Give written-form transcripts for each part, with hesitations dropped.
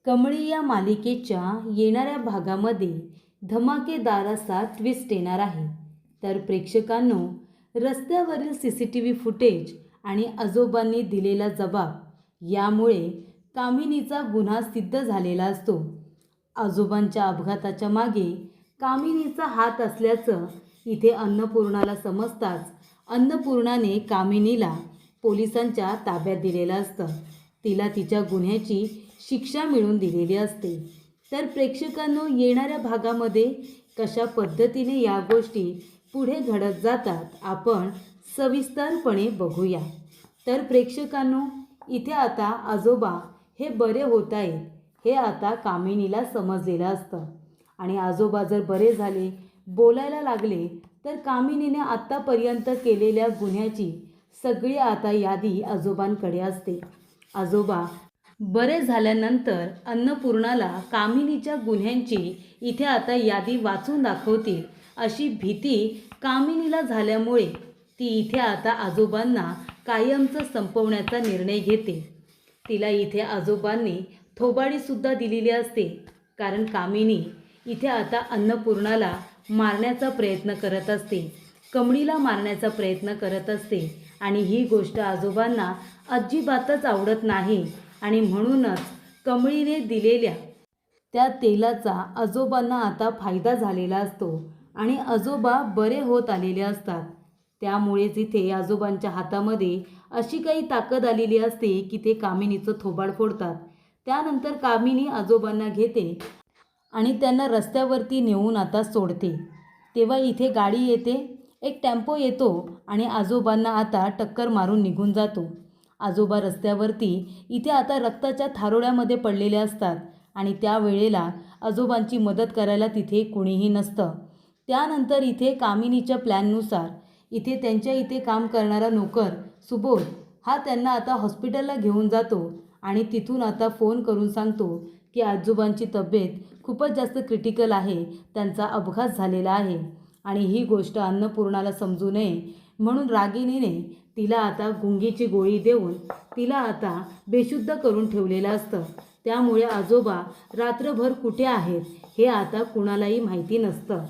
कमळी या मालिकेच्या येणाऱ्या भागामध्ये धमाकेदार असा ट्विस्ट येणार आहे। तर प्रेक्षकांनो, रस्त्यावरील CCTV फुटेज आणि आजोबांनी दिलेला जबाब यामुळे कामिनीचा गुन्हा सिद्ध झालेला असतो। आजोबांच्या अपघाताच्या मागे कामिनीचा हात असल्याचं इथे अन्नपूर्णाला समजताच अन्नपूर्णाने कामिनीला पोलिसांच्या ताब्यात दिलेलं असतं। तिला तिच्या गुन्ह्याची शिक्षा मिळवून दिलेली असते। तर प्रेक्षकांनो, येणाऱ्या भागामध्ये कशा पद्धतीने या गोष्टी पुढे घडत जातात आपण सविस्तरपणे बघूया। तर प्रेक्षकांनो, इथे आता आजोबा हे बरे होत आहेत हे आता कामिनीला समजलेलं असतं आणि आजोबा जर बरे झाले, बोलायला लागले, तर कामिनीने आत्तापर्यंत केलेल्या गुन्ह्याची सगळी आता यादी आजोबांकडे असते। आजोबा बरे झाल्यानंतर अन्नपूर्णाला कामिनीच्या गुन्ह्यांची इथे आता यादी वाचून दाखवतील अशी भीती कामिनीला झाल्यामुळे ती इथे आता आजोबांना कायमचं संपवण्याचा निर्णय घेते। तिला इथे आजोबांनी थोबाडीसुद्धा दिलेली असते, कारण कामिनी इथे आता अन्नपूर्णाला मारण्याचा प्रयत्न करत असते, कमळीला मारण्याचा प्रयत्न करत असते आणि ही गोष्ट आजोबांना अजिबातच आवडत नाही आणि म्हणूनच कमळीने दिलेल्या त्या तेलाचा आजोबांना आता फायदा झालेला असतो आणि आजोबा बरे होत आलेले असतात। त्यामुळेच इथे आजोबांच्या हातामध्ये अशी काही ताकद आलेली असते की ते कामिनीचं थोबाड फोडतात। त्यानंतर कामिनी आजोबांना घेते आणि त्यांना रस्त्यावरती नेऊन आता सोडते। तेव्हा इथे गाडी येते, एक टेम्पो येतो आणि आजोबांना आता टक्कर मारून निघून जातो। आजोबा रस्त्यावरती इथे आता रक्ताच्या थारोळ्यामध्ये पडलेले असतात आणि त्यावेळेला आजोबांची मदत करायला तिथे कुणीही नसतं। त्यानंतर इथे कामिनीच्या प्लॅननुसार इथे त्यांच्या इथे काम करणारा नोकर सुबोध हा त्यांना आता हॉस्पिटलला घेऊन जातो आणि तिथून आता फोन करून सांगतो की आजोबांची तब्येत खूपच जास्त क्रिटिकल आहे, त्यांचा अपघात झालेला आहे आणि ही गोष्ट अन्नपूर्णाला समजू नये म्हणून रागिणीने तिला आता गुंगीची गोळी देऊन तिला आता बेशुद्ध करून ठेवलेलं असतं। त्यामुळे आजोबा रात्रभर कुठे आहेत हे आता कुणालाही माहिती नसतं।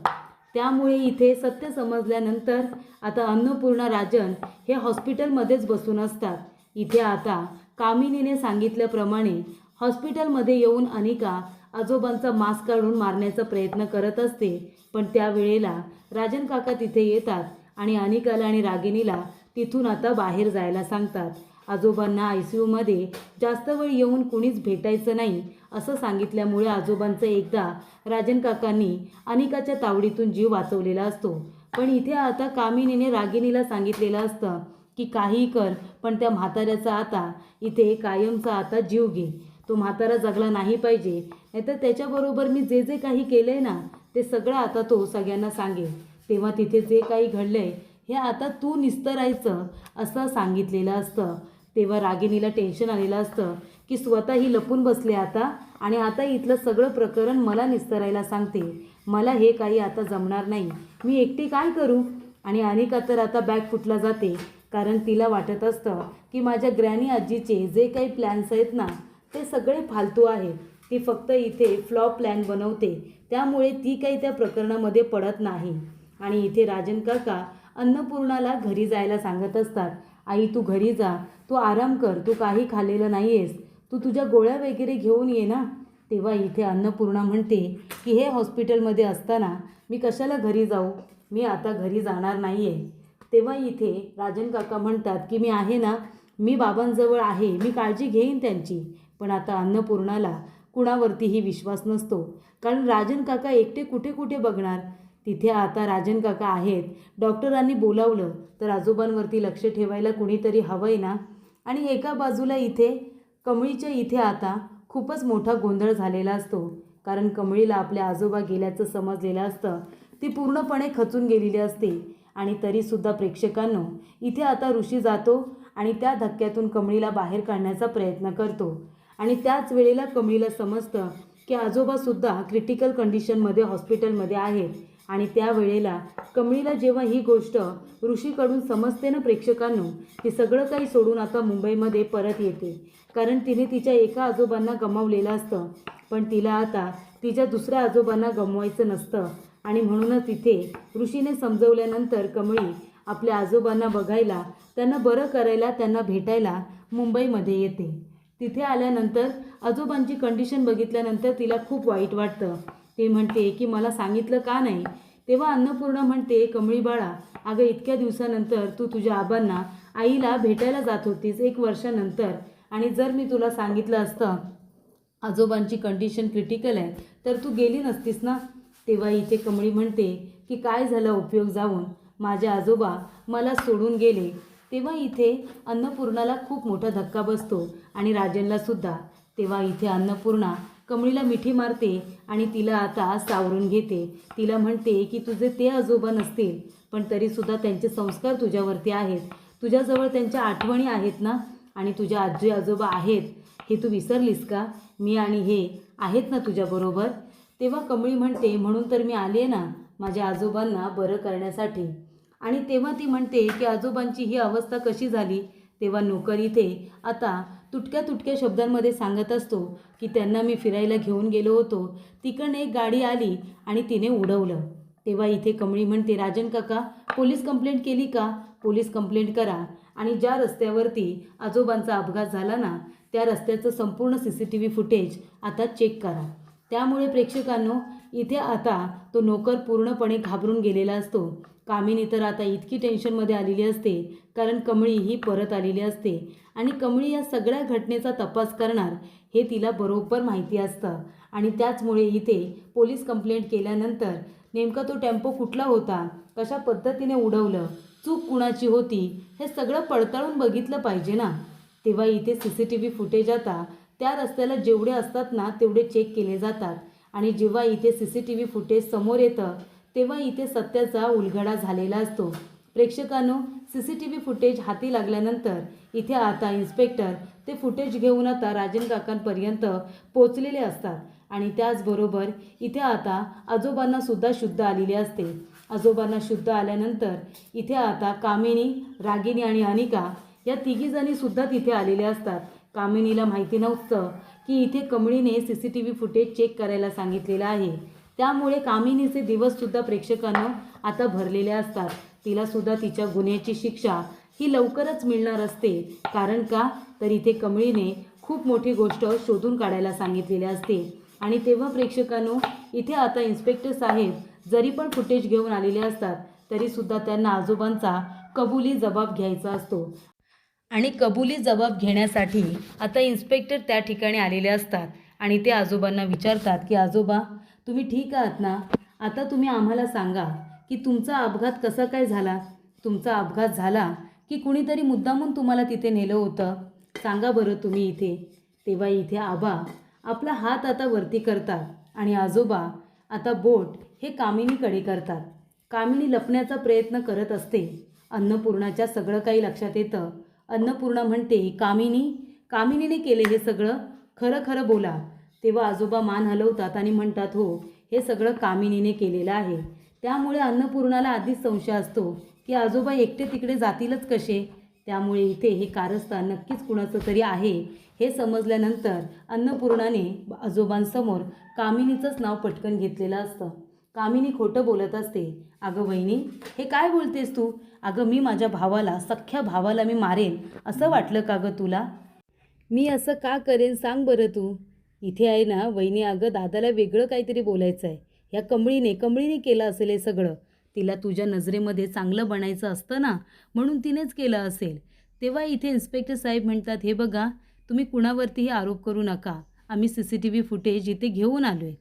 त्यामुळे इथे सत्य समजल्यानंतर आता अन्नपूर्णा राजन हे हॉस्पिटलमध्येच बसून असतात। इथे आता कामिनीने सांगितल्याप्रमाणे हॉस्पिटलमध्ये येऊन अनिका आजोबांचा मास्क काढून मारण्याचा प्रयत्न करत असते, पण त्यावेळेला राजन काका तिथे येतात आणि अनिकाला आणि रागिणीला तिथून आता बाहेर जायला सांगतात। आजोबांना ICUमध्ये जास्त वेळ येऊन कुणीच भेटायचं नाही असं सांगितल्यामुळे आजोबांचं एकदा राजन काकांनी अनिकाच्या तावडीतून जीव वाचवलेला असतो। पण इथे आता कामिनीने रागिणीला सांगितलेलं असतं की काहीही कर, पण त्या म्हाताऱ्याचा आता इथे कायमचा आता जीव घे, तो म्हातारा जगला नाही पाहिजे, नाहीतर त्याच्याबरोबर मी जे जे काही केलं आहे ना ते सगळं आता तो सगळ्यांना सांगेल, तेव्हा तिथे जे काही घडलं आहे हे आता तू निस्तरायचं असं सांगितलेलं असतं। तेव्हा रागिणीला टेन्शन आलेलं असतं की स्वतःही लपून बसले आता आणि आता इथलं सगळं प्रकरण मला निस्तरायला सांगते, मला हे काही आता जमणार नाही, मी एकटी काय करू। आणि अनिका तर आता बॅग फुटला जाते, कारण तिला वाटत असतं की माझ्या ग्रॅनी आजीचे जे काही प्लॅन्स आहेत ना ते सगळे फालतू आहेत, ती फक्त इथे फ्लॉप प्लॅन बनवते, त्यामुळे ती काही त्या प्रकरणामध्ये पडत नाही। आणि इथे राजन काका अन्नपूर्णाला घरी जायला सांगत असतात, आई तू घरी जा, तू आराम कर, तू काही खाल्लेलं नाही आहेस, तू तुझ्या गोळ्या वगैरे घेऊन ये ना। तेव्हा इथे अन्नपूर्णा म्हणते की हे हॉस्पिटलमध्ये असताना मी कशाला घरी जाऊ, मी आता घरी जाणार नाही आहे। तेव्हा इथे राजन काका म्हणतात की मी आहे ना, मी बाबांजवळ आहे, मी काळजी घेईन त्यांची। पण आता अन्नपूर्णाला कुणावरतीही विश्वास नसतो, कारण राजन काका एकटे कुठे कुठे बघणार। तिथे आता राजन काका आहेत, डॉक्टरांनी बोलावलं तर आजोबांवरती लक्ष ठेवायला कुणीतरी हवं आहे ना। आणि एका बाजूला इथे कमळीच्या इथे आता खूपच मोठा गोंधळ झालेला असतो, कारण कमळीला आपले आजोबा गेल्याचं समजलेलं असतं, ती पूर्णपणे खचून गेलेली असते आणि तरीसुद्धा प्रेक्षकांनो इथे आता ऋषी जातो आणि त्या धक्क्यातून कमळीला बाहेर काढण्याचा प्रयत्न करतो आणि त्याच वेळेला कमळीला समजतं की आजोबासुद्धा क्रिटिकल कंडिशनमध्ये हॉस्पिटलमध्ये आहेत आणि त्यावेळेला कमळीला जेव्हा ही गोष्ट ऋषीकडून समजते ना प्रेक्षकांनो, ती सगळं काही सोडून आता मुंबईमध्ये परत येते, कारण तिने तिच्या एका आजोबांना गमावलेलं असतं, पण तिला आता तिच्या दुसऱ्या आजोबांना गमवायचं नसतं. आणि म्हणूनच इथे ऋषीने समजवल्यानंतर कमळी आपल्या आजोबांना बघायला, त्यांना बरं करायला, त्यांना भेटायला मुंबईमध्ये येते. तिथे आल्यानंतर आजोबांची कंडिशन बघितल्यानंतर तिला खूप वाईट वाटतं. ती म्हणते की मला सांगितलं का नाही. तेव्हा अन्नपूर्णा म्हणते, कमळी बाळा, अगं इतक्या दिवसानंतर तू तुझ्या आबांना, आईला भेटायला जात होतीस 1 वर्षानंतर, आणि जर मी तुला सांगितलं असतं आजोबांची कंडिशन क्रिटिकल आहे तर तू गेली नसतीस ना. तेव्हा इथे कमळी म्हणते की काय झालं उपयोग जाऊन, माझे आजोबा मला सोडून गेले. तेव्हा इथे अन्नपूर्णाला खूप मोठा धक्का बसतो आणि राजनला सुद्धा. तेव्हा इथे अन्नपूर्णा कमळीला मिठी मारते आणि तिला आता सावरून घेते. तिला म्हणते की तुझे ते आजोबा नसतील पण तरीसुद्धा त्यांचे संस्कार तुझ्यावरती आहेत, तुझ्याजवळ त्यांच्या आठवणी आहेत ना, आणि तुझ्या आजी आजोबा आहेत हे तू विसरलीस का, मी आणि हे आहेत ना तुझ्याबरोबर. तेव्हा कमळी म्हणते, म्हणून तर मी आली आहे ना माझ्या आजोबांना बरं करण्यासाठी. आणि तेव्हा ती म्हणते की आजोबांची ही अवस्था कशी झाली. तेव्हा नोकर इथे आता तुटक्या तुटक्या शब्दांमध्ये सांगत असतो की त्यांना मी फिरायला घेऊन गेलो होतो, तिकडनं एक गाडी आली आणि तिने उडवलं. तेव्हा इथे कमळी म्हणते, राजन काका पोलीस कंप्लेंट केली का, पोलीस कंप्लेंट करा आणि ज्या रस्त्यावरती आजोबांचा अपघात झाला ना त्या रस्त्याचं संपूर्ण CCTV फुटेज आता चेक करा. त्यामुळे प्रेक्षकांनो इथे आता तो नोकर पूर्णपणे घाबरून गेलेला असतो. कामिनी तर आता इतकी टेन्शनमध्ये आलेली असते कारण कमळी ही परत आलेली असते आणि कमळी या सगळ्या घटनेचा तपास करणार हे तिला बरोबर माहिती असतं. आणि त्याचमुळे इथे पोलीस कंप्लेंट केल्यानंतर नेमका तो टेम्पो कुठला होता, कशा पद्धतीने उडवलं, चूक कुणाची होती, हे सगळं पडताळून बघितलं पाहिजे ना. तेव्हा इथे CCTV फुटेज आता त्या रस्त्याला जेवढे असतात ना तेवढे चेक केले जातात. आणि जेव्हा इथे CCTV फुटेज समोर येतं तेव्हा इथे सत्याचा उलगडा झालेला असतो. प्रेक्षकांनो CCTV फुटेज हाती लागल्यानंतर इथे आता इन्स्पेक्टर ते फुटेज घेऊन आता राजन काकांपर्यंत पोचलेले असतात. आणि त्याचबरोबर इथे आता आजोबांना सुद्धा शुद्ध आलेली असते. आजोबांना शुद्ध आल्यानंतर इथे आता कामिनी, रागिनी आणि अनिका या तिघीजणीसुद्धा तिथे आलेल्या असतात. कामिनीला माहिती नव्हतं की इथे कमळीने CCTV फुटेज चेक करायला सांगितलेलं आहे. त्यामुळे कामिनीचे दिवससुद्धा प्रेक्षकांना आता भरलेले असतात. तिलासुद्धा तिच्या गुन्ह्याची शिक्षा ही लवकरच मिळणार असते. कारण का तर इथे कमळीने खूप मोठी गोष्ट शोधून काढायला सांगितलेली असते. आणि तेव्हा प्रेक्षकांनो इथे आता इन्स्पेक्टर साहेब जरी पण फुटेज घेऊन आलेले असतात तरीसुद्धा त्यांना आजोबांचा कबुली जबाब घ्यायचा असतो. आणि कबुली जबाब घेण्यासाठी आता इन्स्पेक्टर त्या ठिकाणी आलेले असतात आणि ते आजोबांना विचारतात की आजोबा तुम्ही ठीक आहात ना, आता तुम्ही आम्हाला सांगा की तुमचा अपघात कसा काय झाला, तुमचा अपघात झाला की कुणीतरी मुद्दामून तुम्हाला तिथे नेलं होतं, सांगा बरं तुम्ही इथे. तेव्हा इथे आबा आपला हात आता वरती करतात आणि आजोबा आता बोट हे कामिनीकडे करतात. कामिनी लपण्याचा प्रयत्न करत असते. अन्नपूर्णाच्या सगळं काही लक्षात येतं. अन्नपूर्णा म्हणते, कामिनीने केले हे सगळं, खरं खरं बोला. तेव्हा आजोबा मान हलवतात आणि म्हणतात, हो हे सगळं कामिनीने केलेलं आहे. त्यामुळे अन्नपूर्णाला आधीच संशय असतो की आजोबा एकटे तिकडे जातीलच कसे. त्यामुळे इथे हे कारस्थान नक्कीच कुणाचं तरी आहे हे समजल्यानंतर अन्नपूर्णाने आजोबांसमोर कामिनीचंच नाव पटकन घेतलेलं असतं. कामिनी खोटं बोलत असते. अगं वहिनी हे काय बोलतेस तू, अगं मी माझ्या भावाला, सख्ख्या भावाला मी मारेन असं वाटलं का गं तुला, मी असं का करेन सांग बरं तू. इथे आहे ना वहिनी, अगं दादाला वेगळं काहीतरी बोलायचं आहे. ह्या कमळीने केलं असेल हे सगळं, तिला तुझ्या नजरेमध्ये चांगलं बनायचं असतं ना म्हणून तिनेच केलं असेल. तेव्हा इथे इन्स्पेक्टर साहेब म्हणतात, हे बघा तुम्ही कुणावरतीही आरोप करू नका, आम्ही CCTV फुटेज इथे घेऊन आलो आहे.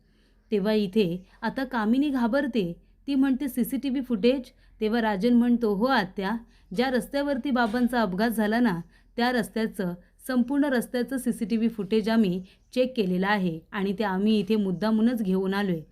तेव्हा इथे आता कामिनी घाबरते. ती म्हणते CCTV फुटेज. तेव्हा राजन म्हणतो, हो आत्या, ज्या रस्त्यावरती बाबांचा अपघात झाला ना त्या संपूर्ण रस्त्याचं CCTV फुटेज आम्ही चेक केलेलं आहे आणि ते आम्ही इथे मुद्दामूनच घेऊन आलो आहे.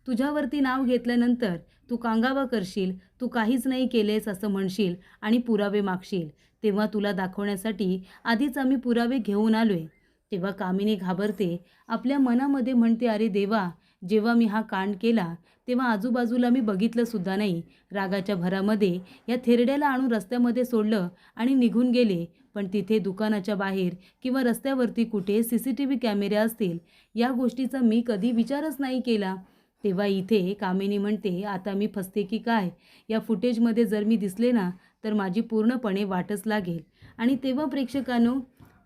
तुझ्यावरती नाव घेतल्यानंतर तू कांगावा करशील, तू काहीच नाही केलेस असं म्हणशील आणि पुरावे मागशील, तेव्हा तुला दाखवण्यासाठी आधीच आम्ही पुरावे घेऊन आलो आहे. तेव्हा कामिनी घाबरते. आपल्या मनामध्ये म्हणते, अरे देवा, जेव्हा मी हा कांड केला तेव्हा आजूबाजूला मी बघितलंसुद्धा नाही. रागाच्या भरामध्ये या थेरड्याला आणून रस्त्यामध्ये सोडलं आणि निघून गेले. पण तिथे दुकानाच्या बाहेर किंवा रस्त्यावरती कुठे CCTV कॅमेरे असतील या गोष्टीचा मी कधी विचारच नाही केला. तेव्हा इथे कामिनी म्हणते, आता मी फसते की काय? या फुटेजमध्ये जर मी दिसले ना तर माझी पूर्णपणे वाटच लागेल. आणि तेव्हा प्रेक्षकांनो,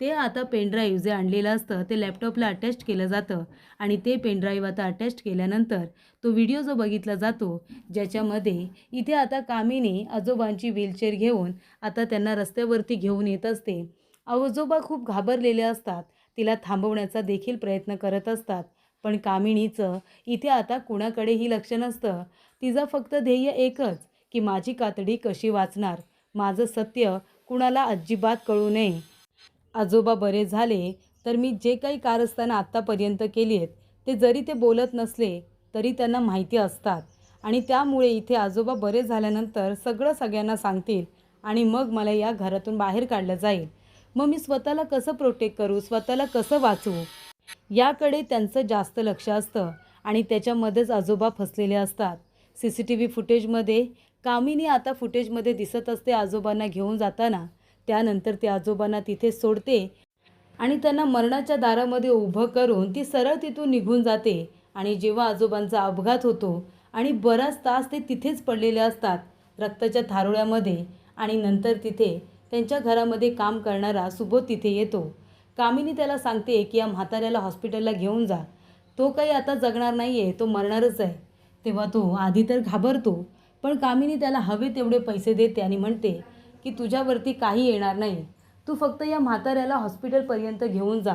ते आता पेनड्राईव्ह जे आणलेलं असतं ते लॅपटॉपला अटॅच केलं जातं आणि ते पेनड्राईव्ह आता अटॅच केल्यानंतर तो व्हिडिओ जो बघितला जातो ज्याच्यामध्ये इथे आता कामिनी आजोबांची व्हीलचेअर घेऊन आता त्यांना रस्त्यावरती घेऊन येत असते. आजोबा खूप घाबरलेले असतात. तिला थांबवण्याचा देखील प्रयत्न करत असतात. पण कामिनीचं इथे आता कुणाकडेही लक्ष नसतं. तिचं फक्त ध्येय एकच की माझी कातडी कशी वाचणार, माझं सत्य कुणाला अजिबात कळू नये. आजोबा बरे झाले तर मी जे काही कारस्थानं आत्तापर्यंत केली आहेत ते जरी ते बोलत नसले तरी त्यांना माहिती असतात आणि त्यामुळे इथे आजोबा बरे झाल्यानंतर सगळं सगळ्यांना सांगतील आणि मग मला या घरातून बाहेर काढलं जाईल. मग मी स्वतःला कसं प्रोटेक्ट करू, स्वतःला कसं वाचवू, याकडे त्यांचं जास्त लक्ष असतं आणि त्याच्यामध्येच आजोबा फसलेले असतात. CCTV फुटेजमध्ये कामिनी आता फुटेजमध्ये दिसत असते आजोबांना घेऊन जाताना. त्यानंतर ते आजोबांना तिथे सोडते आणि त्यांना मरणाच्या दारामध्ये उभं करून ती सरळ तिथून निघून जाते. आणि जेव्हा आजोबांचा अपघात होतो आणि बराच तास ते तिथेच पडलेले असतात रक्ताच्या थारोळ्यामध्ये आणि नंतर तिथे त्यांच्या घरामध्ये काम करणारा सुबोध तिथे येतो. कामिनी त्याला सांगते की या म्हाताऱ्याला हॉस्पिटलला घेऊन जा, तो काही आता जगणार नाही आहे, तो मरणारच आहे. तेव्हा तो आधी तर घाबरतो, पण कामिनी त्याला हवे तेवढे पैसे देते आणि म्हणते की तुझ्यावरती काही येणार नाही, तू फक्त या म्हाताऱ्याला हॉस्पिटलपर्यंत घेऊन जा,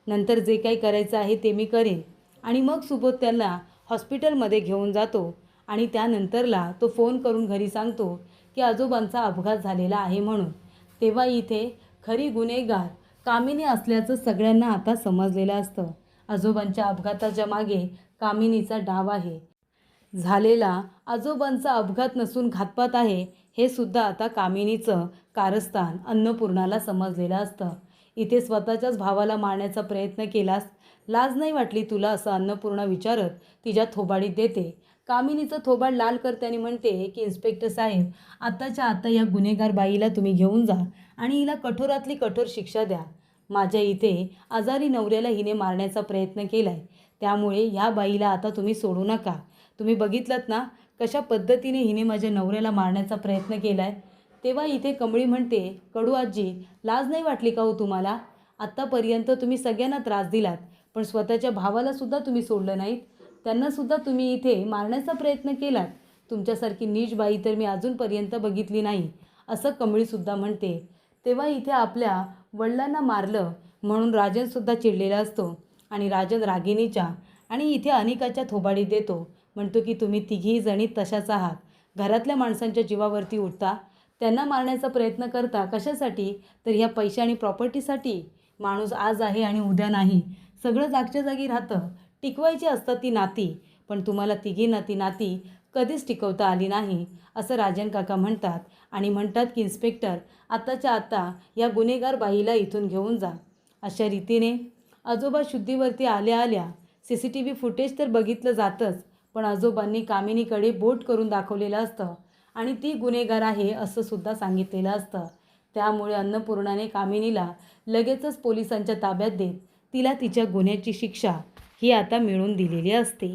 नंतर जे काही करायचं आहे ते मी करेन. आणि मग सुबोध त्याला हॉस्पिटलमध्ये घेऊन जातो आणि त्यानंतरला तो फोन करून घरी सांगतो की आजोबांचा अपघात झालेला आहे म्हणून. तेव्हा इथे खरी गुन्हेगार कामिनी असल्याचं सगळ्यांना आता समजलेलं असतं. आजोबांच्या अपघाताच्या मागे कामिनीचा डाव आहे. झालेला आजोबांचा अपघात नसून घातपात आहे हे सुद्धा आता कामिनीचं कारस्थान अन्नपूर्णाला समजलेलं असतं. इथे स्वतःच्याच भावाला मारण्याचा प्रयत्न केलास, लाज नाही वाटली तुला, असं अन्नपूर्णा विचारत तिच्या थोबाडीत देते. कामिनीचं थोबाड लाल करते आणि म्हणते की इन्स्पेक्टर साहेब, आत्ताच्या आत्ता या गुन्हेगार बाईला तुम्ही घेऊन जा आणि हिला कठोरातली कठोर शिक्षा द्या. माझ्या इथे आजारी नवऱ्याला हिने मारण्याचा प्रयत्न केला आहे, त्यामुळे ह्या बाईला आता तुम्ही सोडू नका. तुम्ही बघितलंत ना कशा पद्धतीने हिने माझ्या नवऱ्याला मारण्याचा प्रयत्न केला आहे. तेव्हा इथे कमळी म्हणते, कडू आजी, लाज नाही वाटली का हो तुम्हाला? आत्तापर्यंत तुम्ही सगळ्यांना त्रास दिलात, पण स्वतःच्या भावाला सुद्धा तुम्ही सोडलं नाहीत, त्यांनासुद्धा तुम्ही इथे मारण्याचा प्रयत्न केलात. तुमच्यासारखी नीच बाई तर मी अजूनपर्यंत बघितली नाही, असं कमळीसुद्धा म्हणते. तेव्हा इथे आपल्या वडिलांना मारलं म्हणून राजनसुद्धा चिडलेला असतो आणि राजन रागिणीच्या आणि इथे अनिकाच्या थोबाडीत देतो. म्हणतो की तुम्ही तिघी जणी तशाच आहात, घरातल्या माणसांच्या जीवावरती उठता, त्यांना मारण्याचा प्रयत्न करता. कशासाठी? तर ह्या पैशा आणि प्रॉपर्टीसाठी. माणूस आज आहे आणि उद्या नाही, सगळं जागच्या जागी राहतं. टिकवायची असतात ती नाती, पण तुम्हाला तिघींना ती नाती कधीच टिकवता आली नाही, असं राजन काका म्हणतात आणि म्हणतात की इन्स्पेक्टर, आत्ताच्या आत्ता या गुन्हेगार बाईला इथून घेऊन जा. अशा रीतीने आजोबा शुद्धीवरती आल्या आल्या CCTV फुटेज तर बघितलं जातंच, पण आजोबांनी कामिनीकडे बोट करून दाखवलेलं असतं आणि ती गुन्हेगार आहे असं सुद्धा सांगितलेलं असतं. त्यामुळे अन्नपूर्णाने कामिनीला लगेचच पोलिसांच्या ताब्यात देत तिला तिच्या गुन्ह्याची शिक्षा ही आता मिळवून दिलेली असते.